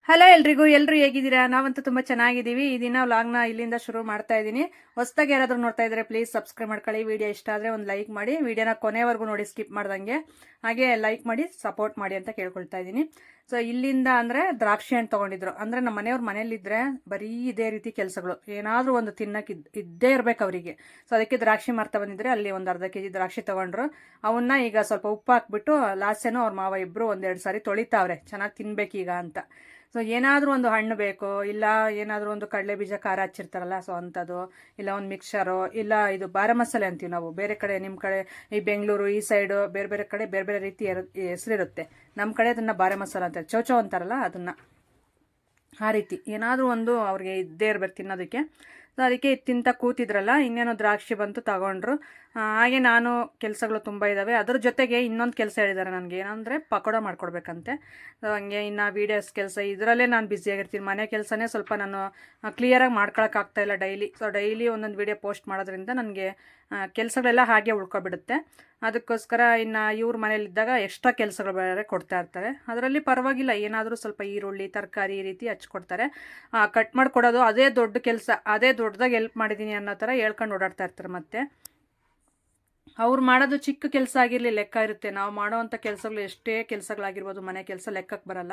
Hello ಎಲ್ಲರೂ ಹೇಗಿದ್ದೀರಾ? ನಾವಂತೂ ತುಂಬ ಚೆನ್ನಾಗಿದ್ದೀವಿ. ಈ ದಿನ ವ್ಲಾಗ್ನ ಇಲ್ಲಿಂದ ಶುರು ಮಾಡ್ತಾ ಇದ್ದೀನಿ. ಹೊಸದಾಗಿ ಯಾರಾದರೂ ನೋಡ್ತಾ ಇದ್ರೆ ಪ್ಲೀಸ್ ಸಬ್ಸ್ಕ್ರೈಬ್ ಮಾಡ್ಕೊಳ್ಳಿ. ವಿಡಿಯೋ ಇಷ್ಟ ಆದರೆ ಒಂದು ಲೈಕ್ ಮಾಡಿ, ವಿಡಿಯೋನ ಕೊನೆವರೆಗೂ ನೋಡಿ ಸ್ಕಿಪ್ ಮಾಡ್ದಂಗೆ. ಹಾಗೆ ಲೈಕ್ ಮಾಡಿ ಸಪೋರ್ಟ್ ಮಾಡಿ ಅಂತ ಕೇಳ್ಕೊಳ್ತಾ ಇದ್ದೀನಿ. ಸೊ ಇಲ್ಲಿಂದ ಅಂದರೆ ದ್ರಾಕ್ಷಿ ಹಣ್ಣು ತೊಗೊಂಡಿದ್ರು. ಅಂದರೆ ನಮ್ಮ ಮನೆಯವ್ರ ಮನೇಲಿದ್ದರೆ ಬರೀ ಇದೇ ರೀತಿ ಕೆಲಸಗಳು, ಏನಾದರೂ ಒಂದು ತಿನ್ನಕ್ಕೆ ಇದ್ದೇ ಇರಬೇಕು ಅವರಿಗೆ. ಸೊ ಅದಕ್ಕೆ ದ್ರಾಕ್ಷಿ ಮಾರ್ತಾ ಬಂದಿದ್ರೆ ಅಲ್ಲಿ ಒಂದು ಅರ್ಧ ಕೆಜಿ ದ್ರಾಕ್ಷಿ ತೊಗೊಂಡ್ರು. ಅವನ್ನ ಈಗ ಸ್ವಲ್ಪ ಉಪ್ಪು ಹಾಕ್ಬಿಟ್ಟು ಲಾಸ್ಟೇನೋ ಅವ್ರ ಮಾವ ಇಬ್ಬರು ಒಂದೆರಡು ಸಾರಿ ತೊಳಿತಾವ್ರೆ, ಚೆನ್ನಾಗಿ ತಿನ್ಬೇಕೀಗ ಅಂತ. ಸೊ ಏನಾದರೂ ಒಂದು ಹಣ್ಣು ಬೇಕು, ಇಲ್ಲ ಏನಾದರೂ ಒಂದು ಕಡಲೆ ಬೀಜ ಖಾರ ಹಚ್ಚಿರ್ತಾರಲ್ಲ, ಸೊ ಅಂಥದ್ದು, ಇಲ್ಲ ಒಂದು ಮಿಕ್ಸರು, ಇಲ್ಲ ಇದು ಬಾರ ಮಸಾಲೆ ಅಂತೀವಿ ನಾವು. ಬೇರೆ ಕಡೆ ನಿಮ್ಮ ಕಡೆ ಈ ಬೆಂಗಳೂರು ಈ ಸೈಡು ಬೇರೆ ಬೇರೆ ಕಡೆ ಬೇರೆ ಬೇರೆ ರೀತಿ ಹೆಸರಿರುತ್ತೆ. ನಮ್ಮ ಕಡೆ ಅದನ್ನು ಬಾರ ಮಸಾಲೆ ಅಂತಾರೆ, ಚೌಚೌ ಅಂತಾರಲ್ಲ ಅದನ್ನು. ಆ ರೀತಿ ಏನಾದರೂ ಒಂದು ಅವ್ರಿಗೆ ಇದ್ದೇ ಇರ್ಬೇಕು ತಿನ್ನೋದಕ್ಕೆ. ಸೊ ಅದಕ್ಕೆ ತಿಂತ ಕೂತಿದ್ರಲ್ಲ, ಇನ್ನೇನೋ ದ್ರಾಕ್ಷಿ ಬಂತು ತಗೊಂಡ್ರು. ಹಾಗೆ ನಾನು ಕೆಲಸಗಳು ತುಂಬ ಇದ್ದಾವೆ. ಅದ್ರ ಜೊತೆಗೆ ಇನ್ನೊಂದು ಕೆಲಸ ಹೇಳಿದ್ದಾರೆ ನನಗೆ, ಏನಂದರೆ ಪಕೋಡ ಮಾಡ್ಕೊಡ್ಬೇಕಂತೆ. ಸೊ ಹಂಗೆ ಇನ್ನು ವೀಡಿಯೋಸ್ ಕೆಲಸ ಇದರಲ್ಲೇ ನಾನು ಬ್ಯುಸಿಯಾಗಿರ್ತೀನಿ. ಮನೆ ಕೆಲಸನೇ ಸ್ವಲ್ಪ ನಾನು ಕ್ಲಿಯರಾಗಿ ಮಾಡ್ಕೊಳಕ್ಕಾಗ್ತಾಯಿಲ್ಲ ಡೈಲಿ. ಸೊ ಡೈಲಿ ಒಂದೊಂದು ವೀಡಿಯೋ ಪೋಸ್ಟ್ ಮಾಡೋದ್ರಿಂದ ನನಗೆ ಕೆಲಸಗಳೆಲ್ಲ ಹಾಗೆ ಉಳ್ಕೊಬಿಡುತ್ತೆ. ಅದಕ್ಕೋಸ್ಕರ ಇನ್ನು ಇವ್ರ ಮನೇಲಿದ್ದಾಗ ಎಕ್ಸ್ಟ್ರಾ ಕೆಲಸಗಳು ಬೇರೆ ಕೊಡ್ತಾ ಇರ್ತಾರೆ. ಅದರಲ್ಲಿ ಪರವಾಗಿಲ್ಲ, ಏನಾದರೂ ಸ್ವಲ್ಪ ಈರುಳ್ಳಿ ತರಕಾರಿ ಈ ರೀತಿ ಹಚ್ಕೊಡ್ತಾರೆ. ಕಟ್ ಮಾಡಿಕೊಡೋದು ಅದೇ ದೊಡ್ಡ ಕೆಲಸ, ಅದೇ ದೊಡ್ಡದಾಗಿ ಹೆಲ್ಪ್ ಮಾಡಿದ್ದೀನಿ ಅನ್ನೋ ಥರ ಹೇಳ್ಕೊಂಡು ಓಡಾಡ್ತಾ ಇರ್ತಾರೆ. ಮತ್ತು ಅವ್ರು ಮಾಡೋದು ಚಿಕ್ಕ ಕೆಲಸ ಆಗಿರಲಿ ಲೆಕ್ಕ ಇರುತ್ತೆ. ನಾವು ಮಾಡೋವಂಥ ಕೆಲಸಗಳು ಎಷ್ಟೇ ಕೆಲಸಗಳಾಗಿರ್ಬೋದು, ಮನೆ ಕೆಲಸ ಲೆಕ್ಕಕ್ಕೆ ಬರಲ್ಲ.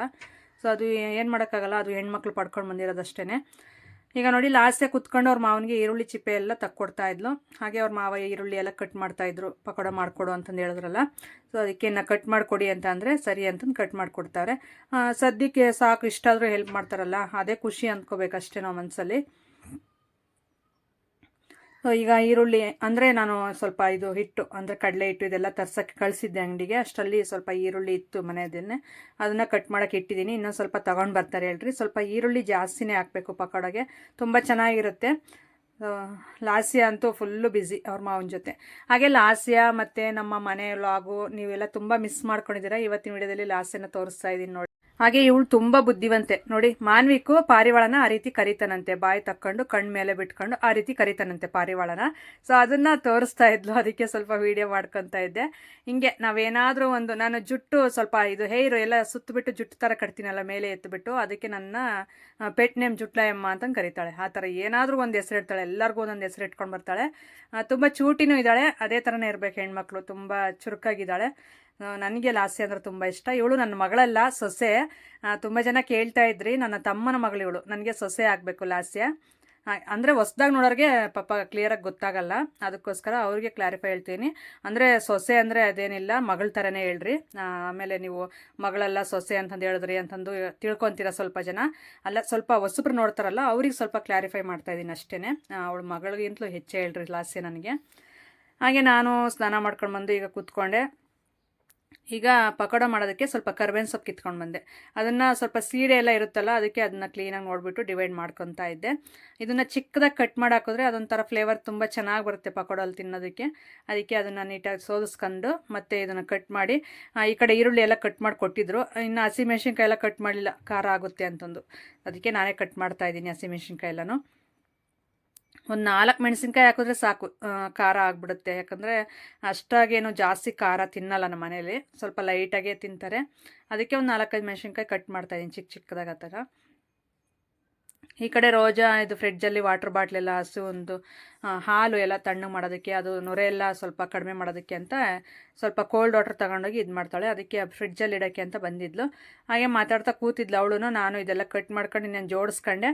ಸೊ ಅದು ಏನು ಮಾಡೋಕ್ಕಾಗಲ್ಲ, ಅದು ಹೆಣ್ಮಕ್ಳು ಪಡ್ಕೊಂಡು ಬಂದಿರೋದಷ್ಟೇ. ಈಗ ನೋಡಿ ಲಾಸ್ಟೇ ಕುತ್ಕೊಂಡು ಅವ್ರ ಮಾವನಿಗೆ ಈರುಳ್ಳಿ ಚಿಪ್ಪೆ ಎಲ್ಲ ತಕ್ಕೊಡ್ತಾ ಇದ್ಲು. ಹಾಗೆ ಅವ್ರ ಮಾವ ಈರುಳ್ಳಿ ಎಲ್ಲ ಕಟ್ ಮಾಡ್ತಾಯಿದ್ರು, ಪಕೋಡ ಮಾಡಿಕೊಡು ಅಂತಂದು ಹೇಳಿದ್ರಲ್ಲ. ಸೊ ಅದಕ್ಕೆ ನಾ ಕಟ್ ಮಾಡಿಕೊಡಿ ಅಂತ ಅಂದರೆ ಸರಿ ಅಂತಂದು ಕಟ್ ಮಾಡಿಕೊಡ್ತಾರೆ. ಸದ್ಯಕ್ಕೆ ಸಾಕು, ಇಷ್ಟಾದರೂ ಹೆಲ್ಪ್ ಮಾಡ್ತಾರಲ್ಲ ಅದೇ ಖುಷಿ ಅಂದ್ಕೋಬೇಕಷ್ಟೇ ನಾವು ಮನಸ್ಸಲ್ಲಿ. ಸೊ ಈಗ ಈರುಳ್ಳಿ ಅಂದರೆ ನಾನು ಸ್ವಲ್ಪ ಇದು ಹಿಟ್ಟು ಅಂದರೆ ಕಡಲೆ ಹಿಟ್ಟು ಇದೆಲ್ಲ ತರ್ಸೋಕ್ಕೆ ಕಳಿಸಿದ್ದೆ ಅಂಗಡಿಗೆ. ಅಷ್ಟರಲ್ಲಿ ಸ್ವಲ್ಪ ಈರುಳ್ಳಿ ಇತ್ತು ಮನೆಯದನ್ನೇ, ಅದನ್ನು ಕಟ್ ಮಾಡೋಕ್ಕೆ ಇಟ್ಟಿದ್ದೀನಿ. ಇನ್ನೊಂದು ಸ್ವಲ್ಪ ತೊಗೊಂಡು ಬರ್ತಾರೆ ಹೇಳ್ರಿ. ಸ್ವಲ್ಪ ಈರುಳ್ಳಿ ಜಾಸ್ತಿನೇ ಹಾಕಬೇಕು ಪಕೋಡಗೆ, ತುಂಬ ಚೆನ್ನಾಗಿರುತ್ತೆ. ಲಾಸ್ಯ ಅಂತೂ ಫುಲ್ಲು ಬ್ಯುಸಿ ಅವ್ರ ಮಾವನ ಜೊತೆ. ಹಾಗೆ ಲಾಸ್ಯ ಮತ್ತು ನಮ್ಮ ಮನೆ ವ್ಲಾಗು ನೀವೆಲ್ಲ ತುಂಬ ಮಿಸ್ ಮಾಡ್ಕೊಂಡಿದ್ದೀರಾ. ಇವತ್ತಿನ ವಿಡಿಯೋದಲ್ಲಿ ಲಾಸ್ಯನ ತೋರಿಸ್ತಾ ಇದ್ದೀನಿ ನೋಡಿ. ಹಾಗೆ ಇವಳು ತುಂಬ ಬುದ್ಧಿವಂತೆ ನೋಡಿ. ಮಾನ್ವಿಕು ಪಾರಿವಾಳನ ಆ ರೀತಿ ಕರಿತಾನಂತೆ, ಬಾಯಿ ತಕ್ಕೊಂಡು ಕಣ್ಣು ಮೇಲೆ ಬಿಟ್ಕೊಂಡು ಆ ರೀತಿ ಕರಿತಾನಂತೆ ಪಾರಿವಾಳನ. ಸೊ ಅದನ್ನು ತೋರಿಸ್ತಾ ಇದ್ಲು, ಅದಕ್ಕೆ ಸ್ವಲ್ಪ ವೀಡಿಯೋ ಮಾಡ್ಕೊತಾ ಇದ್ದೆ. ಹಿಂಗೆ ನಾವೇನಾದರೂ ಒಂದು, ನಾನು ಜುಟ್ಟು ಸ್ವಲ್ಪ ಇದು ಹೇರು ಎಲ್ಲ ಸುತ್ತಬಿಟ್ಟು ಜುಟ್ಟು ಥರ ಕಟ್ತೀನಲ್ಲ ಮೇಲೆ ಎತ್ತುಬಿಟ್ಟು, ಅದಕ್ಕೆ ನನ್ನ ಪೆಟ್ ನೇಮ್ ಜುಟ್ಲಾಯಮ್ಮ ಅಂತಂದು ಕರೀತಾಳೆ. ಆ ಥರ ಏನಾದರೂ ಒಂದು ಹೆಸರು ಇಡ್ತಾಳೆ, ಎಲ್ಲರಿಗೂ ಒಂದೊಂದು ಹೆಸರು ಇಟ್ಕೊಂಡು ಬರ್ತಾಳೆ. ತುಂಬ ಚೂಟಿನೂ ಇದ್ದಾಳೆ, ಅದೇ ಥರನೇ ಇರಬೇಕು ಹೆಣ್ಮಕ್ಳು, ತುಂಬ ಚುರುಕಾಗಿದ್ದಾಳೆ. ನನಗೆ ಲಾಸ್ಯ ಅಂದರೆ ತುಂಬ ಇಷ್ಟ. ಇವಳು ನನ್ನ ಮಗಳಲ್ಲ, ಸೊಸೆ. ತುಂಬ ಜನ ಕೇಳ್ತಾ ಇದ್ರಿ, ನನ್ನ ತಮ್ಮನ ಮಗಳು ಇವಳು, ನನಗೆ ಸೊಸೆ ಆಗಬೇಕು ಲಾಸ್ಯ. ಅಂದರೆ ಹೊಸ್ದಾಗಿ ನೋಡೋರಿಗೆ ಪಾಪ ಕ್ಲಿಯರಾಗಿ ಗೊತ್ತಾಗಲ್ಲ, ಅದಕ್ಕೋಸ್ಕರ ಅವ್ರಿಗೆ ಕ್ಲಾರಿಫೈ ಹೇಳ್ತೀನಿ. ಅಂದರೆ ಸೊಸೆ ಅಂದರೆ ಅದೇನಿಲ್ಲ, ಮಗಳ ಥರನೇ ಹೇಳ್ರಿ. ಆಮೇಲೆ ನೀವು ಮಗಳೆಲ್ಲ ಸೊಸೆ ಅಂತಂದು ಹೇಳಿದ್ರಿ ಅಂತಂದು ತಿಳ್ಕೊತೀರ ಸ್ವಲ್ಪ ಜನ. ಅಲ್ಲ, ಸ್ವಲ್ಪ ಹೊಸಬ್ರು ನೋಡ್ತಾರಲ್ಲ ಅವ್ರಿಗೆ ಸ್ವಲ್ಪ ಕ್ಲಾರಿಫೈ ಮಾಡ್ತಾಯಿದ್ದೀನಿ ಅಷ್ಟೇ. ಅವಳು ಮಗಳಿಗಿಂತಲೂ ಹೆಚ್ಚೇ ಹೇಳ್ರಿ ಲಾಸ್ಯ ನನಗೆ. ಹಾಗೆ ನಾನು ಸ್ನಾನ ಮಾಡ್ಕೊಂಡು ಬಂದು ಈಗ ಕೂತ್ಕೊಂಡೆ. ಈಗ ಪಕೋಡ ಮಾಡೋದಕ್ಕೆ ಸ್ವಲ್ಪ ಕರ್ಬೇವಿನ ಸೊಪ್ಪು ಕಿತ್ಕೊಂಡು ಬಂದೆ. ಅದನ್ನು ಸ್ವಲ್ಪ ಸೀಡೆ ಎಲ್ಲ ಇರುತ್ತಲ್ಲ, ಅದಕ್ಕೆ ಅದನ್ನು ಕ್ಲೀನಾಗಿ ನೋಡಿಬಿಟ್ಟು ಡಿವೈಡ್ ಮಾಡ್ಕೊತಾ ಇದ್ದೆ. ಇದನ್ನು ಚಿಕ್ಕದಾಗಿ ಕಟ್ ಮಾಡಿ ಹಾಕಿದ್ರೆ ಅದೊಂಥರ ಫ್ಲೇವರ್ ತುಂಬ ಚೆನ್ನಾಗಿ ಬರುತ್ತೆ ಪಕೋಡಲ್ಲಿ ತಿನ್ನೋದಕ್ಕೆ. ಅದಕ್ಕೆ ಅದನ್ನು ನೀಟಾಗಿ ಸೋದಿಸ್ಕೊಂಡು ಮತ್ತು ಇದನ್ನು ಕಟ್ ಮಾಡಿ, ಈ ಕಡೆ ಈರುಳ್ಳಿ ಎಲ್ಲ ಕಟ್ ಮಾಡಿ ಕೊಟ್ಟಿದ್ರು. ಇನ್ನು ಹಸಿಮೆಣ್ಸಿನ್ಕಾಯಿ ಎಲ್ಲ ಕಟ್ ಮಾಡಲಿಲ್ಲ, ಖಾರ ಆಗುತ್ತೆ ಅಂತಂದು, ಅದಕ್ಕೆ ನಾನೇ ಕಟ್ ಮಾಡ್ತಾಯಿದ್ದೀನಿ ಹಸಿಮೆಣ್ಸಿನ್ಕಾಯಿ ಎಲ್ಲನೂ. ಒಂದು 4 ಮೆಣಸಿನ್ಕಾಯಿ ಹಾಕಿದ್ರೆ ಸಾಕು, ಖಾರ ಆಗಿಬಿಡುತ್ತೆ. ಯಾಕಂದರೆ ಅಷ್ಟಾಗೇನು ಜಾಸ್ತಿ ಖಾರ ತಿನ್ನಲ್ಲ ನಮ್ಮ ಮನೇಲಿ, ಸ್ವಲ್ಪ ಲೈಟಾಗೇ ತಿಂತಾರೆ. ಅದಕ್ಕೆ ಒಂದು 4-5 ಮೆಣಸಿನ್ಕಾಯಿ ಕಟ್ ಮಾಡ್ತಾಯಿದ್ದೀನಿ ಚಿಕ್ಕ ಚಿಕ್ಕದಾಗಿ ಆ ಥರ. ಈ ಕಡೆ ರೋಜಾ ಇದು ಫ್ರಿಡ್ಜಲ್ಲಿ ವಾಟರ್ ಬಾಟ್ಲೆಲ್ಲ ಹಸು ಒಂದು ಹಾಲು ಎಲ್ಲ ತಣ್ಣಗೆ ಮಾಡೋದಕ್ಕೆ, ಅದು ನೊರೆ ಎಲ್ಲ ಸ್ವಲ್ಪ ಕಡಿಮೆ ಮಾಡೋದಕ್ಕೆ ಅಂತ ಸ್ವಲ್ಪ ಕೋಲ್ಡ್ ವಾಟರ್ ತಗೊಂಡೋಗಿ ಇದು ಮಾಡ್ತಾಳೆ. ಅದಕ್ಕೆ ಫ್ರಿಡ್ಜಲ್ಲಿ ಇಡೋಕ್ಕೆ ಅಂತ ಬಂದಿದ್ಲು. ಹಾಗೆ ಮಾತಾಡ್ತಾ ಕೂತಿದ್ಲು ಅವಳು. ನಾನು ಇದೆಲ್ಲ ಕಟ್ ಮಾಡ್ಕೊಂಡು ನಾನು ಜೋಡಿಸ್ಕೊಂಡೆ.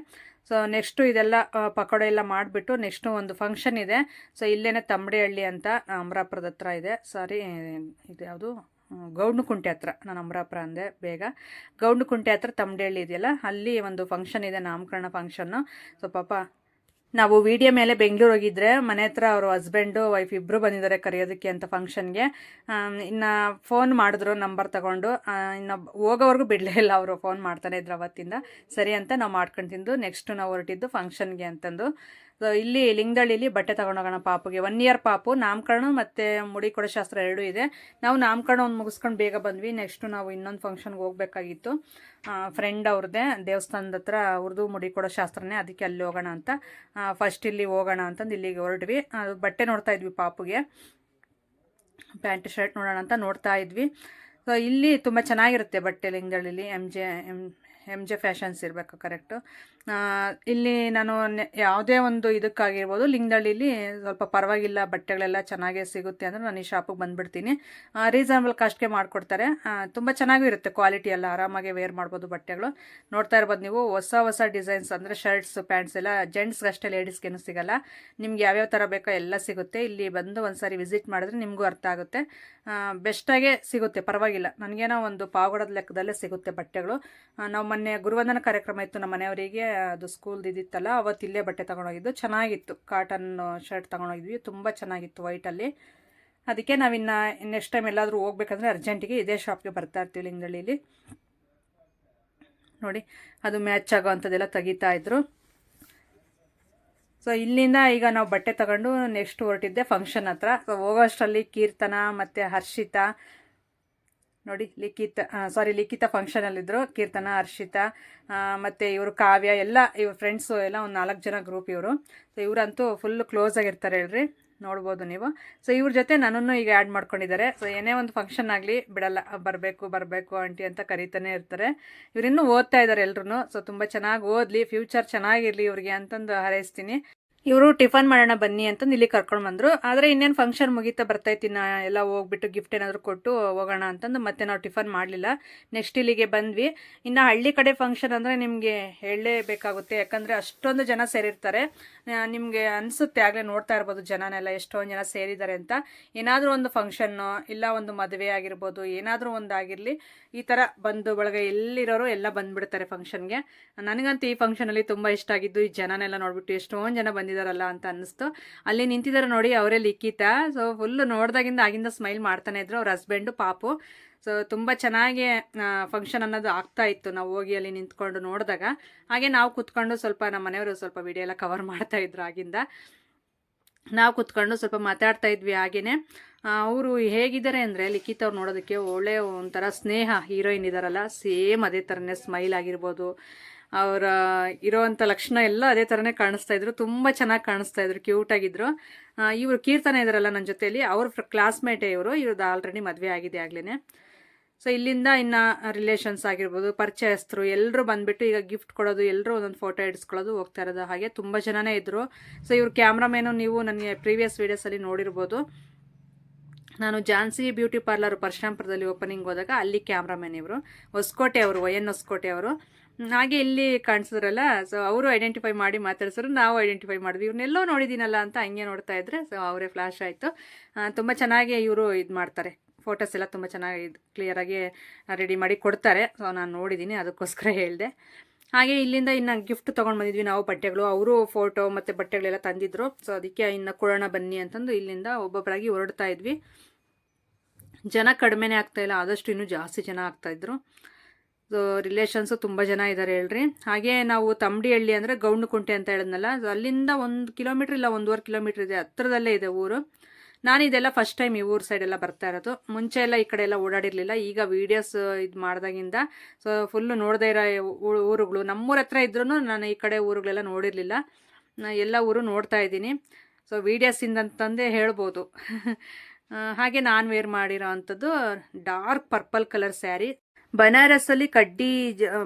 ಸೊ ನೆಕ್ಸ್ಟು ಇದೆಲ್ಲ ಪಕೋಡ ಎಲ್ಲ ಮಾಡಿಬಿಟ್ಟು ನೆಕ್ಸ್ಟು ಒಂದು ಫಂಕ್ಷನ್ ಇದೆ. ಸೊ ಇಲ್ಲೇ ತಮ್ಮಡಿಹಳ್ಳಿ ಅಂತ ಅಮರಾಪುರದ ಹತ್ರ ಇದೆ. ಸಾರಿ, ಇದು ಯಾವುದು ಗೌಡ್ನಕುಂಟೆ ಹತ್ರ, ನಾನು ಅಮರಾಪುರ ಅಂದೆ ಬೇಗ. ಗೌಡ್ನಕುಂಟೆ ಹತ್ರ ತಮ್ಮಡಿಹಳ್ಳಿ ಇದೆಯಲ್ಲ, ಅಲ್ಲಿ ಒಂದು ಫಂಕ್ಷನ್ ಇದೆ, ನಾಮಕರಣ ಫಂಕ್ಷನ್ನು. ಸೊ ಪಾಪ ನಾವು ವಿಡಿಯೋ ಮೇಲೆ ಬೆಂಗಳೂರು ಹೋಗಿದ್ರೆ ಮನೆ ಹತ್ರ ಅವರು ಹಸ್ಬೆಂಡು ವೈಫ್ ಇಬ್ಬರು ಬಂದಿದ್ದಾರೆ ಕರೆಯೋದಕ್ಕೆ ಅಂತ ಫಂಕ್ಷನ್ಗೆ. ಇನ್ನು ಫೋನ್ ಮಾಡಿದ್ರು ನಂಬರ್ ತಗೊಂಡು, ಇನ್ನು ಹೋಗೋವರೆಗೂ ಬಿಡಲೇ ಇಲ್ಲ, ಅವರು ಫೋನ್ ಮಾಡ್ತಾನೆ ಇದ್ರು ಅವತ್ತಿಂದ. ಸರಿ ಅಂತ ನಾವು ಮಾಡ್ಕೊಂಡು ತಿಂದು ನೆಕ್ಸ್ಟು ನಾವು ಹೊರಟಿದ್ದು ಫಂಕ್ಷನ್ಗೆ ಅಂತಂದು. ಸೊ ಇಲ್ಲಿ ಲಿಂಗದಳ್ಳಿಲಿ ಬಟ್ಟೆ ತೊಗೊಂಡೋಗೋಣ ಪಾಪುಗೆ. 1 ಇಯರ್ ಪಾಪು, ನಾಮಕರಣ ಮತ್ತು ಮುಡಿ ಕೊಡೋ ಶಾಸ್ತ್ರ ಎರಡೂ ಇದೆ. ನಾವು ನಾಮಕರಣ ಒಂದು ಮುಗಿಸ್ಕೊಂಡು ಬೇಗ ಬಂದ್ವಿ. ನೆಕ್ಸ್ಟು ನಾವು ಇನ್ನೊಂದು ಫಂಕ್ಷನ್ಗೆ ಹೋಗಬೇಕಾಗಿತ್ತು, ಫ್ರೆಂಡ್ ಅವ್ರದ್ದೇ ದೇವಸ್ಥಾನದ ಹತ್ರ ಅವ್ರದ್ದು ಮುಡಿ ಕೊಡೋ ಶಾಸ್ತ್ರನೇ, ಅದಕ್ಕೆ ಅಲ್ಲಿ ಹೋಗೋಣ ಅಂತ. ಫಸ್ಟ್ ಇಲ್ಲಿ ಹೋಗೋಣ ಅಂತಂದು ಇಲ್ಲಿಗೆ ಹೊರಟ್ವಿ. ಬಟ್ಟೆ ನೋಡ್ತಾ ಇದ್ವಿ ಪಾಪುಗೆ, ಪ್ಯಾಂಟ್ ಶರ್ಟ್ ನೋಡೋಣ ಅಂತ ನೋಡ್ತಾ ಇದ್ವಿ. ಸೊ ಇಲ್ಲಿ ತುಂಬ ಚೆನ್ನಾಗಿರುತ್ತೆ ಬಟ್ಟೆ ಲಿಂಗದಳ್ಳಿಲಿ. MJ ಫ್ಯಾಷನ್ಸ್ ಇರಬೇಕು ಕರೆಕ್ಟು. ಇಲ್ಲಿ ನಾನು ಯಾವುದೇ ಒಂದು ಇದಕ್ಕಾಗಿರ್ಬೋದು ಲಿಂಗದಳ್ಳಿಲಿ ಸ್ವಲ್ಪ ಪರವಾಗಿಲ್ಲ ಬಟ್ಟೆಗಳೆಲ್ಲ ಚೆನ್ನಾಗೇ ಸಿಗುತ್ತೆ ಅಂದರೆ ನಾನು ಈ ಶಾಪಿಗೆ ಬಂದುಬಿಡ್ತೀನಿ. ರೀಸನಬಲ್ ಕಾಸ್ಟ್ಗೆ ಮಾಡಿಕೊಡ್ತಾರೆ. ತುಂಬ ಚೆನ್ನಾಗೂ ಇರುತ್ತೆ, ಕ್ವಾಲಿಟಿ ಎಲ್ಲ ಆರಾಮಾಗಿ ವೇರ್ ಮಾಡ್ಬೋದು ಬಟ್ಟೆಗಳು. ನೋಡ್ತಾ ಇರ್ಬೋದು ನೀವು, ಹೊಸ ಹೊಸ ಡಿಸೈನ್ಸ್ ಅಂದರೆ ಶರ್ಟ್ಸ್ ಪ್ಯಾಂಟ್ಸ್ ಎಲ್ಲ ಜೆಂಟ್ಸ್ಗಷ್ಟೇ, ಲೇಡೀಸ್ಗೇನು ಸಿಗೋಲ್ಲ. ನಿಮ್ಗೆ ಯಾವ್ಯಾವ ಥರ ಬೇಕೋ ಎಲ್ಲ ಸಿಗುತ್ತೆ. ಇಲ್ಲಿ ಬಂದು ಒಂದು ಸಾರಿ ವಿಸಿಟ್ ಮಾಡಿದ್ರೆ ನಿಮಗೂ ಅರ್ಥ ಆಗುತ್ತೆ. ಬೆಸ್ಟಾಗೇ ಸಿಗುತ್ತೆ, ಪರವಾಗಿಲ್ಲ. ನನಗೇನೋ ಒಂದು ಪಾವಗಡದ ಲೆಕ್ಕದಲ್ಲೇ ಸಿಗುತ್ತೆ ಬಟ್ಟೆಗಳು. ನಾವು ಮೊನ್ನೆ ಗುರುವಂದನ ಕಾರ್ಯಕ್ರಮ ಇತ್ತು ನಮ್ಮ ಮನೆಯವರಿಗೆ, ಅದು ಸ್ಕೂಲ್ದು ಇದಿತ್ತಲ್ಲ, ಅವತ್ತು ಇಲ್ಲೇ ಬಟ್ಟೆ ತೊಗೊಂಡೋಗಿದ್ದು. ಚೆನ್ನಾಗಿತ್ತು, ಕಾಟನ್ ಶರ್ಟ್ ತೊಗೊಂಡೋಗಿದ್ವಿ, ತುಂಬ ಚೆನ್ನಾಗಿತ್ತು ವೈಟಲ್ಲಿ. ಅದಕ್ಕೆ ನಾವಿನ್ನು ನೆಕ್ಸ್ಟ್ ಟೈಮ್ ಎಲ್ಲಾದರೂ ಹೋಗ್ಬೇಕಂದ್ರೆ ಅರ್ಜೆಂಟಿಗೆ ಇದೇ ಶಾಪ್ಗೆ ಬರ್ತಾ ಇರ್ತೀವಿ ಲಿಂಗದಳ್ಳಿಲಿ. ನೋಡಿ, ಅದು ಮ್ಯಾಚ್ ಆಗೋ ಅಂಥದ್ದೆಲ್ಲ ತೆಗಿತಾ ಇದ್ರು. ಸೊ ಇಲ್ಲಿಂದ ಈಗ ನಾವು ಬಟ್ಟೆ ತಗೊಂಡು ನೆಕ್ಸ್ಟ್ ಹೊರಟಿದ್ದೆ ಫಂಕ್ಷನ್ ಹತ್ರ. ಸೊ ಹೋಗೋ ಅಷ್ಟರಲ್ಲಿ ಕೀರ್ತನ ಮತ್ತು ಹರ್ಷಿತಾ, ನೋಡಿ ಲಿಖಿತ ಫಂಕ್ಷನಲ್ಲಿದ್ದರು. ಕೀರ್ತನ, ಹರ್ಷಿತಾ ಮತ್ತು ಇವರು ಕಾವ್ಯ ಎಲ್ಲ ಇವ್ರ ಫ್ರೆಂಡ್ಸು ಎಲ್ಲ ಒಂದು 4 ಜನ ಗ್ರೂಪ್ ಇವರು. ಸೊ ಇವರಂತೂ ಫುಲ್ ಕ್ಲೋಸ್ ಆಗಿರ್ತಾರೆ ಹೇಳ್ರಿ, ನೋಡ್ಬೋದು ನೀವು. ಸೊ ಇವ್ರ ಜೊತೆ ನನ್ನನ್ನು ಈಗ ಆ್ಯಡ್ ಮಾಡ್ಕೊಂಡಿದ್ದಾರೆ. ಸೊ ಏನೇ ಒಂದು ಫಂಕ್ಷನ್ ಆಗಲಿ ಬಿಡಲ್ಲ, ಬರಬೇಕು ಆಂಟಿ ಅಂತ ಕರೀತಾನೆ ಇರ್ತಾರೆ. ಇವರಿನ್ನೂ ಓದ್ತಾ ಇದ್ದಾರೆ ಎಲ್ಲರೂ. ಸೊ ತುಂಬ ಚೆನ್ನಾಗಿ ಓದಲಿ, ಫ್ಯೂಚರ್ ಚೆನ್ನಾಗಿರಲಿ ಇವ್ರಿಗೆ ಅಂತಂದು ಹಾರೈಸ್ತೀನಿ. ಇವರು ಟಿಫನ್ ಮಾಡೋಣ ಬನ್ನಿ ಅಂತಂದು ಇಲ್ಲಿ ಕರ್ಕೊಂಡು ಬಂದರು. ಆದರೆ ಇನ್ನೇನು ಫಂಕ್ಷನ್ ಮುಗೀತಾ ಬರ್ತಾಯಿತ್ತು, ಎಲ್ಲ ಹೋಗ್ಬಿಟ್ಟು ಗಿಫ್ಟ್ ಏನಾದರೂ ಕೊಟ್ಟು ಹೋಗೋಣ ಅಂತಂದು ಮತ್ತೆ ನಾವು ಟಿಫನ್ ಮಾಡಲಿಲ್ಲ. ನೆಕ್ಸ್ಟ್ ಇಲ್ಲಿಗೆ ಬಂದ್ವಿ. ಇನ್ನು ಹಳ್ಳಿ ಕಡೆ ಫಂಕ್ಷನ್ ಅಂದರೆ ನಿಮಗೆ ಹೇಳಲೇಬೇಕಾಗುತ್ತೆ, ಯಾಕಂದರೆ ಅಷ್ಟೊಂದು ಜನ ಸೇರಿರ್ತಾರೆ. ನಿಮಗೆ ಅನಿಸುತ್ತೆ, ಆಗಲೇ ನೋಡ್ತಾ ಇರ್ಬೋದು ಜನನೆಲ್ಲ ಎಷ್ಟೊಂದು ಜನ ಸೇರಿದ್ದಾರೆ ಅಂತ. ಏನಾದರೂ ಒಂದು ಫಂಕ್ಷನ್ನು ಇಲ್ಲ ಒಂದು ಮದುವೆ ಆಗಿರ್ಬೋದು, ಏನಾದರೂ ಒಂದು ಆಗಿರಲಿ, ಈ ಥರ ಬಂದು ಬಳಗ ಎಲ್ಲಿರೋರು ಎಲ್ಲ ಬಂದುಬಿಡ್ತಾರೆ ಫಂಕ್ಷನ್ಗೆ. ನನಗಂತೂ ಈ ಫಂಕ್ಷನಲ್ಲಿ ತುಂಬ ಇಷ್ಟ ಆಗಿದ್ದು ಈ ಜನನೆಲ್ಲ ನೋಡಿಬಿಟ್ಟು ಎಷ್ಟೊಂದು ಜನ ಬಂದಿದ್ದಾರಲ್ಲ ಅಂತ ಅನ್ನಿಸ್ತು. ಅಲ್ಲಿ ನಿಂತಿದ್ದಾರೆ ನೋಡಿ, ಅವರೇ ಲಿಖಿತ. ಸೊ ಫುಲ್ಲು ನೋಡ್ದಾಗಿಂದ ಆಗಿಂದ ಸ್ಮೈಲ್ ಮಾಡ್ತಾನೆ ಇದ್ರು, ಅವ್ರ ಹಸ್ಬೆಂಡು ಪಾಪು. ಸೊ ತುಂಬ ಚೆನ್ನಾಗಿ ಫಂಕ್ಷನ್ ಅನ್ನೋದು ಆಗ್ತಾ ಇತ್ತು. ನಾವು ಹೋಗಿ ಅಲ್ಲಿ ನಿಂತ್ಕೊಂಡು ನೋಡಿದಾಗ ಹಾಗೆ ನಾವು ಕೂತ್ಕೊಂಡು ಸ್ವಲ್ಪ ನಮ್ಮ ಮನೆಯವರು ಸ್ವಲ್ಪ ವಿಡಿಯೋ ಎಲ್ಲ ಕವರ್ ಮಾಡ್ತಾಯಿದ್ರು. ಆಗಿಂದ ನಾವು ಕೂತ್ಕೊಂಡು ಸ್ವಲ್ಪ ಮಾತಾಡ್ತಾ ಇದ್ವಿ. ಹಾಗೇನೆ ಅವರು ಹೇಗಿದ್ದಾರೆ ಅಂದರೆ ಲಿಖಿತ್ ಅವ್ರು ನೋಡೋದಕ್ಕೆ ಒಳ್ಳೆ ಒಂಥರ ಸ್ನೇಹ ಹೀರೋಯಿನ್ ಇದ್ದಾರಲ್ಲ, ಸೇಮ್ ಅದೇ ಥರನೇ ಸ್ಮೈಲ್ ಆಗಿರ್ಬೋದು, ಅವರ ಇರೋವಂಥ ಲಕ್ಷಣ ಎಲ್ಲ ಅದೇ ಥರನೇ ಕಾಣಿಸ್ತಾ ಇದ್ರು. ತುಂಬ ಚೆನ್ನಾಗಿ ಕಾಣಿಸ್ತಾ ಇದ್ರು, ಕ್ಯೂಟಾಗಿದ್ದರು. ಇವರು ಕೀರ್ತನ ಇದ್ದಾರಲ್ಲ ನನ್ನ ಜೊತೆಯಲ್ಲಿ, ಅವ್ರ ಕ್ಲಾಸ್ಮೇಟೇ ಇವ್ರದ್ದು ಆಲ್ರೆಡಿ ಮದುವೆ ಆಗಿದೆ ಆಗ್ಲೇ. ಸೊ ಇಲ್ಲಿಂದ ಇನ್ನು ರಿಲೇಷನ್ಸ್ ಆಗಿರ್ಬೋದು, ಪರಿಚಯಸ್ಥರು ಎಲ್ಲರೂ ಬಂದುಬಿಟ್ಟು ಈಗ ಗಿಫ್ಟ್ ಕೊಡೋದು, ಎಲ್ಲರೂ ಒಂದೊಂದು ಫೋಟೋ ಇಡಿಸ್ಕೊಳ್ಳೋದು ಹೋಗ್ತಾ ಇರೋದು. ಹಾಗೆ ತುಂಬ ಜನನೇ ಇದ್ದರು. ಸೊ ಇವ್ರ ಕ್ಯಾಮ್ರಾಮೇನು ನೀವು ನನಗೆ ಪ್ರೀವಿಯಸ್ ವೀಡಿಯೋಸಲ್ಲಿ ನೋಡಿರ್ಬೋದು. ನಾನು ಝಾನ್ಸಿ ಬ್ಯೂಟಿ ಪಾರ್ಲರ್ ಪರಶುರಾಂಪುರದಲ್ಲಿ ಓಪನಿಂಗ್ ಹೋದಾಗ ಅಲ್ಲಿ ಕ್ಯಾಮ್ರಾಮನ್ ಇವರು, ಹೊಸಕೋಟೆ ಅವರು, YN ಹೊಸಕೋಟೆ ಅವರು. ಹಾಗೆ ಇಲ್ಲಿ ಕಾಣಿಸಿದ್ರಲ್ಲ, ಸೊ ಅವರು ಐಡೆಂಟಿಫೈ ಮಾಡಿ ಮಾತಾಡ್ಸಿದ್ರು, ನಾವು ಐಡೆಂಟಿಫೈ ಮಾಡಿದ್ವಿ. ಇವ್ರನ್ನೆಲ್ಲೋ ನೋಡಿದ್ದೀನಲ್ಲ ಅಂತ ಹಂಗೆ ನೋಡ್ತಾ ಇದ್ರೆ ಸೊ ಅವರೇ ಫ್ಲ್ಯಾಶ್ ಆಯಿತು. ತುಂಬ ಚೆನ್ನಾಗಿ ಇವರು ಇದು ಮಾಡ್ತಾರೆ, ಫೋಟೋಸ್ ಎಲ್ಲ ತುಂಬ ಚೆನ್ನಾಗಿ ಕ್ಲಿಯರಾಗಿ ರೆಡಿ ಮಾಡಿ ಕೊಡ್ತಾರೆ. ಸೊ ನಾನು ನೋಡಿದ್ದೀನಿ, ಅದಕ್ಕೋಸ್ಕರ ಹೇಳಿದೆ. ಹಾಗೆ ಇಲ್ಲಿಂದ ಇನ್ನು ಗಿಫ್ಟ್ ತೊಗೊಂಡು ಬಂದಿದ್ವಿ ನಾವು, ಬಟ್ಟೆಗಳು. ಅವರು ಫೋಟೋ ಮತ್ತು ಬಟ್ಟೆಗಳೆಲ್ಲ ತಂದಿದ್ರು. ಸೊ ಅದಕ್ಕೆ ಇನ್ನು ಕೊಡೋಣ ಬನ್ನಿ ಅಂತಂದು ಇಲ್ಲಿಂದ ಒಬ್ಬೊಬ್ಬರಾಗಿ ಹೊರಡ್ತಾ ಇದ್ವಿ. ಜನ ಕಡಿಮೆನೇ ಆಗ್ತಾಯಿಲ್ಲ, ಆದಷ್ಟು ಇನ್ನೂ ಜಾಸ್ತಿ ಜನ ಆಗ್ತಾಯಿದ್ರು. ಸೊ ರಿಲೇಷನ್ಸು ತುಂಬ ಜನ ಇದ್ದಾರೆ ಹೇಳ್ರಿ. ಹಾಗೆ ನಾವು ತಮ್ಮಡಿಹಳ್ಳಿ ಅಂದರೆ ಗೌಂಡಕುಂಟೆ ಅಂತ ಹೇಳಿದ್ನಲ್ಲ, ಸೊ ಅಲ್ಲಿಂದ 1 ಕಿಲೋಮೀಟ್ರ್ ಇಲ್ಲ 1.5 ಕಿಲೋಮೀಟ್ರ್ ಇದೆ, ಹತ್ರದಲ್ಲೇ ಇದೆ ಊರು. ನಾನು ಇದೆಲ್ಲ ಫಸ್ಟ್ ಟೈಮ್ ಈ ಊರು ಸೈಡೆಲ್ಲ ಬರ್ತಾ ಇರೋದು. ಮುಂಚೆ ಎಲ್ಲ ಈ ಕಡೆ ಎಲ್ಲ ಓಡಾಡಿರಲಿಲ್ಲ. ಈಗ ವೀಡಿಯೋಸ್ ಇದು ಮಾಡಿದಾಗಿಂದ ಸೊ ಫುಲ್ಲು ನೋಡದೇ ಇರೋ ಊರುಗಳು ನಮ್ಮೂರ ಹತ್ರ ಇದ್ರೂ ನಾನು ಈ ಕಡೆ ಊರುಗಳೆಲ್ಲ ನೋಡಿರಲಿಲ್ಲ. ಎಲ್ಲ ಊರು ನೋಡ್ತಾ ಇದ್ದೀನಿ. ಸೊ ವೀಡಿಯೋಸಿಂದಂತಂದೇ ಹೇಳ್ಬೋದು. ಹಾಗೆ ನಾನು ವೇರ್ ಮಾಡಿರೋ ಅಂಥದ್ದು ಡಾರ್ಕ್ ಪರ್ಪಲ್ ಕಲರ್ ಸ್ಯಾರಿ, ಬನಾರಸಲ್ಲಿ ಕಡ್ಡಿ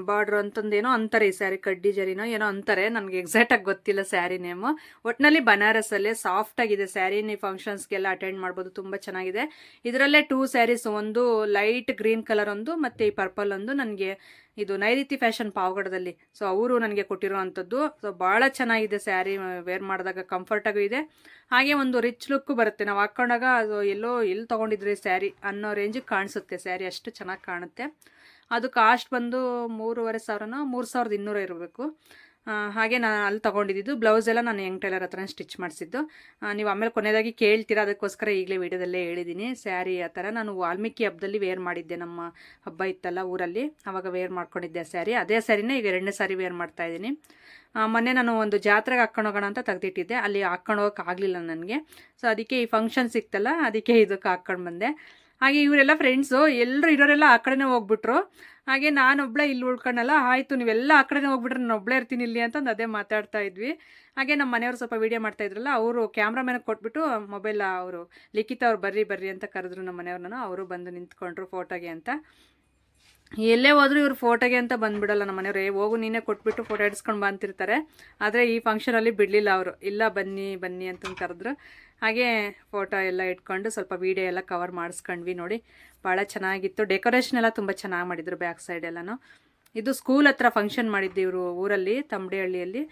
ಬಾರ್ಡ್ರ್ ಅಂತಂದೇನೋ ಅಂತಾರೆ. ಈ ಸ್ಯಾರಿ ಕಡ್ಡಿ ಜರಿನೋ ಏನೋ ಅಂತಾರೆ, ನನಗೆ ಎಕ್ಸಾಕ್ಟಾಗಿ ಗೊತ್ತಿಲ್ಲ ಸ್ಯಾರಿ ನೇಮು. ಒಟ್ಟಿನಲ್ಲಿ ಬನಾರಸಲ್ಲೇ ಸಾಫ್ಟಾಗಿದೆ ಸ್ಯಾರಿ. ನೀವು ಫಂಕ್ಷನ್ಸ್ಗೆಲ್ಲ ಅಟೆಂಡ್ ಮಾಡ್ಬೋದು, ತುಂಬ ಚೆನ್ನಾಗಿದೆ. ಇದರಲ್ಲೇ 2 ಸ್ಯಾರೀಸ್, ಒಂದು ಲೈಟ್ ಗ್ರೀನ್ ಕಲರ್ ಒಂದು ಮತ್ತು ಈ ಪರ್ಪಲ್ ಒಂದು ನನಗೆ ಇದು ನೈಋತಿ ಫ್ಯಾಷನ್ ಪಾವಗಡದಲ್ಲಿ. ಸೊ ಅವರು ನನಗೆ ಕೊಟ್ಟಿರೋ ಅಂಥದ್ದು. ಸೊ ಭಾಳ ಚೆನ್ನಾಗಿದೆ ಸ್ಯಾರಿ, ವೇರ್ ಮಾಡಿದಾಗ ಕಂಫರ್ಟಾಗೂ ಇದೆ. ಹಾಗೆ ಒಂದು ರಿಚ್ ಲುಕ್ಕು ಬರುತ್ತೆ. ನಾವು ಹಾಕ್ಕೊಂಡಾಗ ಅದು ಎಲ್ಲಿ ತೊಗೊಂಡಿದ್ರಿ ಸ್ಯಾರಿ ಅನ್ನೋ ರೇಂಜಿಗೆ ಕಾಣಿಸುತ್ತೆ ಸ್ಯಾರಿ, ಅಷ್ಟು ಚೆನ್ನಾಗಿ ಕಾಣುತ್ತೆ. ಅದು ಕಾಸ್ಟ್ ಬಂದು 3,500 3,200 ಇರಬೇಕು. ಹಾಗೆ ನಾನು ಅಲ್ಲಿ ತೊಗೊಂಡಿದ್ದು ಬ್ಲೌಸ್ ಎಲ್ಲ ನಾನು ಯಂಗ್ ಟೈಲರ್ ಹತ್ರನೇ ಸ್ಟಿಚ್ ಮಾಡಿಸಿದ್ದು. ನೀವು ಆಮೇಲೆ ಕೊನೆಯದಾಗಿ ಕೇಳ್ತೀರಾ, ಅದಕ್ಕೋಸ್ಕರ ಈಗಲೇ ವೀಡಿಯೋದಲ್ಲೇ ಹೇಳಿದ್ದೀನಿ. ಸ್ಯಾರಿ ಆ ಥರ ನಾನು ವಾಲ್ಮೀಕಿ ಹಬ್ಬದಲ್ಲಿ ವೇರ್ ಮಾಡಿದ್ದೆ, ನಮ್ಮ ಹಬ್ಬ ಇತ್ತಲ್ಲ ಊರಲ್ಲಿ, ಆವಾಗ ವೇರ್ ಮಾಡ್ಕೊಂಡಿದ್ದೆ ಸ್ಯಾರಿ. ಅದೇ ಸ್ಯಾರಿನೇ ಈಗ 2ನೇ ಸಾರಿ ವೇರ್ ಮಾಡ್ತಾಯಿದ್ದೀನಿ. ಮೊನ್ನೆ ನಾನು ಒಂದು ಜಾತ್ರೆಗೆ ಹಾಕ್ಕೊಂಡು ಹೋಗೋಣ ಅಂತ ತೆಗೆದಿಟ್ಟಿದ್ದೆ, ಅಲ್ಲಿ ಹಾಕ್ಕೊಂಡು ಹೋಗೋಕೆ ಆಗಲಿಲ್ಲ ನನಗೆ. ಸೊ ಅದಕ್ಕೆ ಈ ಫಂಕ್ಷನ್ ಸಿಕ್ತಲ್ಲ, ಅದಕ್ಕೆ ಇದಕ್ಕೆ ಹಾಕ್ಕೊಂಡು ಬಂದೆ. ಹಾಗೆ ಇವರೆಲ್ಲ ಫ್ರೆಂಡ್ಸು ಎಲ್ಲರೂ ಇರೋರೆಲ್ಲ ಆ ಕಡೆನೇ ಹೋಗ್ಬಿಟ್ರು. ಹಾಗೆ ನಾನೊಬ್ಬಳೇ ಇಲ್ಲಿ ಉಳ್ಕೊಂಡಲ್ಲ, ಆಯಿತು ನೀವೆಲ್ಲ ಆ ಕಡೆನೇ ಹೋಗ್ಬಿಟ್ರೆ ನಾನು ಒಬ್ಬಳೇ ಇರ್ತೀನಿ ಇಲ್ಲಿ ಅಂತಂದು ಅದೇ ಮಾತಾಡ್ತಾ ಇದ್ವಿ. ಹಾಗೆ ನಮ್ಮ ಮನೆಯವರು ಸ್ವಲ್ಪ ವೀಡಿಯೋ ಮಾಡ್ತಾಯಿದ್ರಲ್ಲ, ಅವರು ಕ್ಯಾಮ್ರಾಮ್ಯಾನಿಗೆ ಕೊಟ್ಬಿಟ್ಟು ಮೊಬೈಲ್ ಅವರು ಲಿಖಿತ ಅವ್ರು ಬರ್ರಿ ಅಂತ ಕರೆದ್ರು ನಮ್ಮ ಮನೆಯವ್ರನ್ನ. ಅವರು ಬಂದು ನಿಂತ್ಕೊಂಡ್ರು ಫೋಟೋಗೆ ಅಂತ. ಎಲ್ಲೇ ಹೋದರೂ ಇವ್ರು ಫೋಟೋಗೆ ಅಂತ ಬಂದುಬಿಡಲ್ಲ ನಮ್ಮ ಮನೆಯವ್ರು. ಹೋಗು ನೀನೇ ಕೊಟ್ಬಿಟ್ಟು ಫೋಟೋ ಹಿಡಿಸ್ಕೊಂಡು ಬಾ ಅಂತಿರ್ತಾರೆ. ಆದರೆ ಈ ಫಂಕ್ಷನಲ್ಲಿ ಬಿಡಲಿಲ್ಲ ಅವರು. ಇಲ್ಲ ಬನ್ನಿ ಬನ್ನಿ ಅಂತಂದು ಕರೆದ್ರು. ಹಾಗೆ ಫೋಟೋ ಎಲ್ಲ ಇಟ್ಕೊಂಡು ಸ್ವಲ್ಪ ವೀಡಿಯೋ ಎಲ್ಲ ಕವರ್ ಮಾಡಿಸ್ಕೊಂಡ್ವಿ. ನೋಡಿ ಭಾಳ ಚೆನ್ನಾಗಿತ್ತು. ಡೆಕೋರೇಷನ್ ಎಲ್ಲ ತುಂಬ ಚೆನ್ನಾಗಿ ಮಾಡಿದರು ಬ್ಯಾಕ್ ಸೈಡ್ ಎಲ್ಲನೂ. ಇದು ಸ್ಕೂಲ್ ಹತ್ರ ಫಂಕ್ಷನ್ ಮಾಡಿದ್ದು ಇವರು ಊರಲ್ಲಿ, ತಮ್ಮಡಿಹಳ್ಳಿಯಲ್ಲಿ.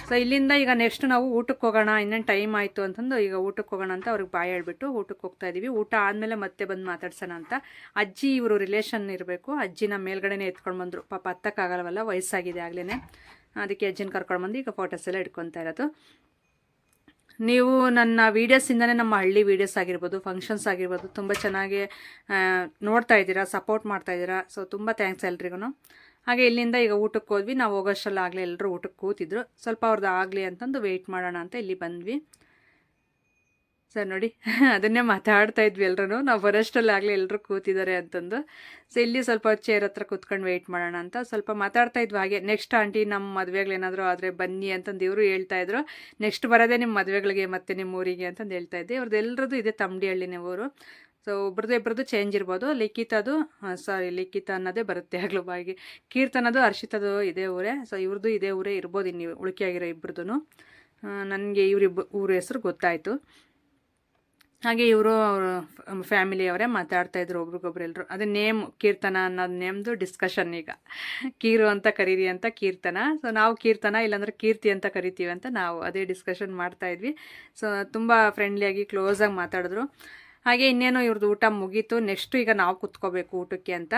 ಸೊ ಇಲ್ಲಿಂದ ಈಗ ನೆಕ್ಸ್ಟ್ ನಾವು ಊಟಕ್ಕೆ ಹೋಗೋಣ, ಇನ್ನೇನು ಟೈಮ್ ಆಯಿತು ಅಂತಂದು ಈಗ ಊಟಕ್ಕೆ ಹೋಗೋಣ ಅಂತ ಅವ್ರಿಗೆ ಬಾಯ್ ಹೇಳ್ಬಿಟ್ಟು ಊಟಕ್ಕೆ ಹೋಗ್ತಾ ಇದ್ದೀವಿ. ಊಟ ಆದಮೇಲೆ ಮತ್ತೆ ಬಂದು ಮಾತಾಡ್ಸೋಣ ಅಂತ. ಅಜ್ಜಿ ಇವರು ರಿಲೇಷನ್ ಇರಬೇಕು. ಅಜ್ಜಿನ ಮೇಲ್ಗಡೆನೇ ಎತ್ಕೊಂಡು ಬಂದರು. ಪಾಪ ಹತ್ತಕ್ಕಾಗಲ್ವಲ್ಲ, ವಯಸ್ಸಾಗಿದೆ ಆಗಲೇ. ಅದಕ್ಕೆ ಅಜ್ಜಿನ ಕರ್ಕೊಂಡು ಬಂದು ಈಗ ಫೋಟೋಸ್ ಎಲ್ಲ ಇಟ್ಕೊತಾ ಇರೋದು. ನೀವು ನನ್ನ ವೀಡಿಯೋಸಿಂದನೇ ನಮ್ಮ ಹಳ್ಳಿ ವೀಡಿಯೋಸ್ ಆಗಿರ್ಬೋದು, ಫಂಕ್ಷನ್ಸ್ ಆಗಿರ್ಬೋದು ತುಂಬ ಚೆನ್ನಾಗಿ ನೋಡ್ತಾ ಇದ್ದೀರಾ, ಸಪೋರ್ಟ್ ಮಾಡ್ತಾ ಇದ್ದೀರಾ. ಸೊ ತುಂಬ ಥ್ಯಾಂಕ್ಸ್ ಎಲ್ರಿಗೂ. ಹಾಗೆ ಇಲ್ಲಿಂದ ಈಗ ಊಟಕ್ಕೆ ಹೋದ್ವಿ. ನಾವು ಹೋಗೋಷ್ಟರಲ್ಲಾಗಲೇ ಎಲ್ಲರೂ ಊಟಕ್ಕೆ ಕೂತಿದ್ರು. ಸ್ವಲ್ಪ ಅವ್ರದ್ದು ಆಗಲಿ ಅಂತಂದು ವೆಯ್ಟ್ ಮಾಡೋಣ ಅಂತ ಇಲ್ಲಿ ಬಂದ್ವಿ. ಸರ್ ನೋಡಿ ಅದನ್ನೇ ಮಾತಾಡ್ತಾ ಇದ್ವಿ ಎಲ್ಲರೂ. ನಾವು ಬರೋಷ್ಟರಲ್ಲಾಗಲೇ ಎಲ್ಲರೂ ಕೂತಿದ್ದಾರೆ ಅಂತಂದು. ಸೊ ಇಲ್ಲಿ ಸ್ವಲ್ಪ ಚೇರ್ ಹತ್ರ ಕೂತ್ಕೊಂಡು ವೆಯ್ಟ್ ಮಾಡೋಣ ಅಂತ ಸ್ವಲ್ಪ ಮಾತಾಡ್ತಾ ಇದ್ವಿ. ಹಾಗೆ ನೆಕ್ಸ್ಟ್ ಆಂಟಿ ನಮ್ಮ ಮದುವೆಗಳೇನಾದರೂ ಆದರೆ ಬನ್ನಿ ಅಂತಂದು ಇವರು ಹೇಳ್ತಾಯಿದ್ರು. ನೆಕ್ಸ್ಟ್ ಬರೋದೇ ನಿಮ್ಮ ಮದುವೆಗಳಿಗೆ ಮತ್ತು ನಿಮ್ಮ ಊರಿಗೆ ಅಂತಂದು ಹೇಳ್ತಾ ಇದ್ದೆ. ಅವ್ರದ್ದು ಎಲ್ಲರದ್ದು ಇದೆ ತಮ್ಮಡಿಹಳ್ಳಿನೇ ಊರು. ಸೊ ಇಬ್ಬರದ್ದು ಚೇಂಜ್ ಇರ್ಬೋದು. ಲಿಖಿತ ಅನ್ನೋದೇ ಬರುತ್ತೆ ಆಗ್ಲೂ ಬಾಯಿಗೆ. ಕೀರ್ತನದು ಹರ್ಷಿತದು ಇದೇ ಊರೇ. ಸೊ ಇವ್ರದ್ದು ಇದೇ ಊರೇ ಇರ್ಬೋದು ಇನ್ನು ಉಳಿಕೆಯಾಗಿರೋ ಇಬ್ಬರದ್ದು. ನನಗೆ ಊರ ಹೆಸರು ಗೊತ್ತಾಯಿತು. ಹಾಗೆ ಇವರು ಅವರು ಫ್ಯಾಮಿಲಿಯವರೇ ಮಾತಾಡ್ತಾಯಿದ್ರು ಒಬ್ರಿಗೊಬ್ರು ಎಲ್ಲರೂ. ಅದೇ ನೇಮ್ ಕೀರ್ತನ ಅನ್ನೋದು ನೇಮ್ದು ಡಿಸ್ಕಷನ್ ಈಗ. ಕೀರು ಅಂತ ಕರೀರಿ ಅಂತ ಕೀರ್ತನ. ಸೊ ನಾವು ಕೀರ್ತನ ಇಲ್ಲಾಂದ್ರೆ ಕೀರ್ತಿ ಅಂತ ಕರಿತೀವಿ ಅಂತ ನಾವು ಅದೇ ಡಿಸ್ಕಷನ್ ಮಾಡ್ತಾಯಿದ್ವಿ. ಸೊ ತುಂಬ ಫ್ರೆಂಡ್ಲಿಯಾಗಿ ಕ್ಲೋಸಾಗಿ ಮಾತಾಡಿದ್ರು. ಹಾಗೆ ಇನ್ನೇನು ಇವ್ರದ್ದು ಊಟ ಮುಗೀತು. ನೆಕ್ಸ್ಟು ಈಗ ನಾವು ಕುತ್ಕೋಬೇಕು ಊಟಕ್ಕೆ ಅಂತ.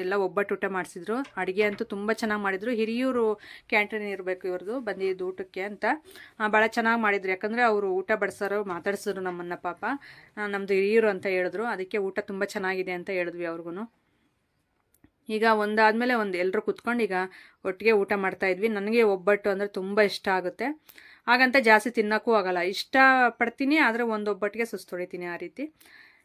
ಎಲ್ಲ ಒಬ್ಬಟ್ಟು ಊಟ ಮಾಡಿಸಿದ್ರು. ಅಡುಗೆ ಅಂತೂ ತುಂಬ ಚೆನ್ನಾಗಿ ಮಾಡಿದರು. ಹಿರಿಯೂರು ಕ್ಯಾಂಟೀನ್ ಇರಬೇಕು ಇವ್ರದ್ದು ಬಂದಿದ್ದು ಊಟಕ್ಕೆ ಅಂತ. ಭಾಳ ಚೆನ್ನಾಗಿ ಮಾಡಿದ್ರು. ಯಾಕಂದರೆ ಅವರು ಊಟ ಬಡಿಸೋರು ಮಾತಾಡ್ಸಿದ್ರು ನಮ್ಮನ್ನು. ಪಾಪ ನಮ್ಮದು ಹಿರಿಯೂರು ಅಂತ ಹೇಳಿದ್ರು. ಅದಕ್ಕೆ ಊಟ ತುಂಬ ಚೆನ್ನಾಗಿದೆ ಅಂತ ಹೇಳಿದ್ವಿ ಅವ್ರಿಗೂ. ಈಗ ಒಂದಾದಮೇಲೆ ಎಲ್ಲರೂ ಕುತ್ಕೊಂಡು ಈಗ ಒಟ್ಟಿಗೆ ಊಟ ಮಾಡ್ತಾಯಿದ್ವಿ. ನನಗೆ ಒಬ್ಬಟ್ಟು ಅಂದರೆ ತುಂಬ ಇಷ್ಟ ಆಗುತ್ತೆ. ಹಾಗಂತ ಜಾಸ್ತಿ ತಿನ್ನೋಕ್ಕೂ ಆಗೋಲ್ಲ. ಇಷ್ಟಪಡ್ತೀನಿ, ಆದರೆ ಒಬ್ಬಟ್ಟಿಗೆ ಸುಸ್ತು ಹೊಡಿತೀನಿ ಆ ರೀತಿ.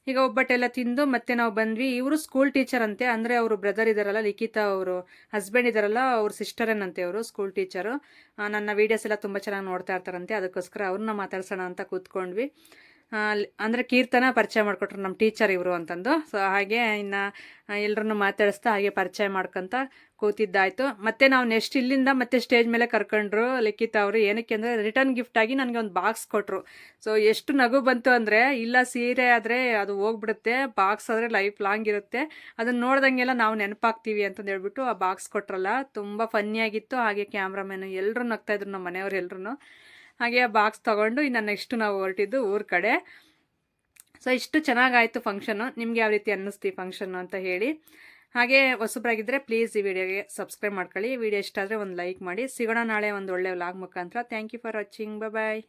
ಈಗ ಒಬ್ಬಟ್ಟೆಲ್ಲ ತಿಂದು ಮತ್ತೆ ನಾವು ಬಂದ್ವಿ. ಇವರು ಸ್ಕೂಲ್ ಟೀಚರ್ ಅಂತೆ. ಅಂದರೆ ಅವರು ಬ್ರದರ್ ಇದ್ದಾರಲ್ಲ, ಲಿಖಿತ ಅವರು ಹಸ್ಬೆಂಡ್ ಇದ್ದಾರಲ್ಲ, ಅವ್ರ ಸಿಸ್ಟರೇನಂತೆ ಅವರು ಸ್ಕೂಲ್ ಟೀಚರು. ನನ್ನ ವೀಡಿಯೋಸ್ ಎಲ್ಲ ತುಂಬ ಚೆನ್ನಾಗಿ ನೋಡ್ತಾ ಇರ್ತಾರಂತೆ. ಅದಕ್ಕೋಸ್ಕರ ಅವ್ರನ್ನ ಮಾತಾಡ್ಸೋಣ ಅಂತ ಕೂತ್ಕೊಂಡ್ವಿ. ಅಂದರೆ ಕೀರ್ತನ ಪರಿಚಯ ಮಾಡಿಕೊಟ್ರು ನಮ್ಮ ಟೀಚರ್ ಇವರು ಅಂತಂದು. ಸೊ ಹಾಗೆ ಇನ್ನು ಎಲ್ಲರನ್ನು ಮಾತಾಡಿಸ್ತಾ ಹಾಗೆ ಪರಿಚಯ ಮಾಡ್ಕೊತ ಕೂತಿದ್ದಾಯಿತು. ಮತ್ತು ನಾವು ನೆಕ್ಸ್ಟ್ ಇಲ್ಲಿಂದ ಮತ್ತೆ ಸ್ಟೇಜ್ ಮೇಲೆ ಕರ್ಕೊಂಡ್ರು ಲಿಖಿತ ಅವರು. ಏನಕ್ಕೆ ಅಂದರೆ ರಿಟರ್ನ್ ಗಿಫ್ಟಾಗಿ ನನಗೆ ಒಂದು ಬಾಕ್ಸ್ ಕೊಟ್ಟರು. ಸೊ ಎಷ್ಟು ನಗು ಬಂತು ಅಂದರೆ, ಇಲ್ಲ ಸೀರೆ ಆದರೆ ಅದು ಹೋಗ್ಬಿಡುತ್ತೆ, ಬಾಕ್ಸ್ ಆದರೆ ಲೈಫ್ ಲಾಂಗ್ ಇರುತ್ತೆ, ಅದನ್ನು ನೋಡ್ದಂಗೆಲ್ಲ ನಾವು ನೆನಪಾಗ್ತೀವಿ ಅಂತಂದು ಹೇಳ್ಬಿಟ್ಟು ಆ ಬಾಕ್ಸ್ ಕೊಟ್ರಲ್ಲ, ತುಂಬ ಫನ್ನಿಯಾಗಿತ್ತು. ಹಾಗೆ ಕ್ಯಾಮ್ರಾಮ್ಯಾನು ಎಲ್ಲರೂ ನಗ್ತಾಯಿದ್ರು, ನಮ್ಮ ಮನೆಯವ್ರು ಎಲ್ಲರೂ. ಹಾಗೆ ಆ ಬಾಕ್ಸ್ ತೊಗೊಂಡು ಇನ್ನು ನೆಕ್ಸ್ಟು ನಾವು ಹೊರಟಿದ್ದು ಊರ ಕಡೆ. ಸೊ ಇಷ್ಟು ಚೆನ್ನಾಗಾಯಿತು ಫಂಕ್ಷನ್ನು. ನಿಮ್ಗೆ ಯಾವ ರೀತಿ ಅನ್ನಿಸ್ತು ಈ ಫಂಕ್ಷನ್ನು ಅಂತ ಹೇಳಿ. ಹಾಗೆ ಹೊಸಬ್ರಾಗಿದ್ದರೆ ಪ್ಲೀಸ್ ಈ ವಿಡಿಯೋಗೆ ಸಬ್ಸ್ಕ್ರೈಬ್ ಮಾಡ್ಕೊಳ್ಳಿ. ವಿಡಿಯೋ ಇಷ್ಟ ಆದರೆ ಒಂದು ಲೈಕ್ ಮಾಡಿ. ಸಿಗೋಣ ನಾಳೆ ಒಂದು ಒಳ್ಳೆ ವ್ಲಾಗ್ ಮುಖಾಂತರ. Thank you for watching. Bye.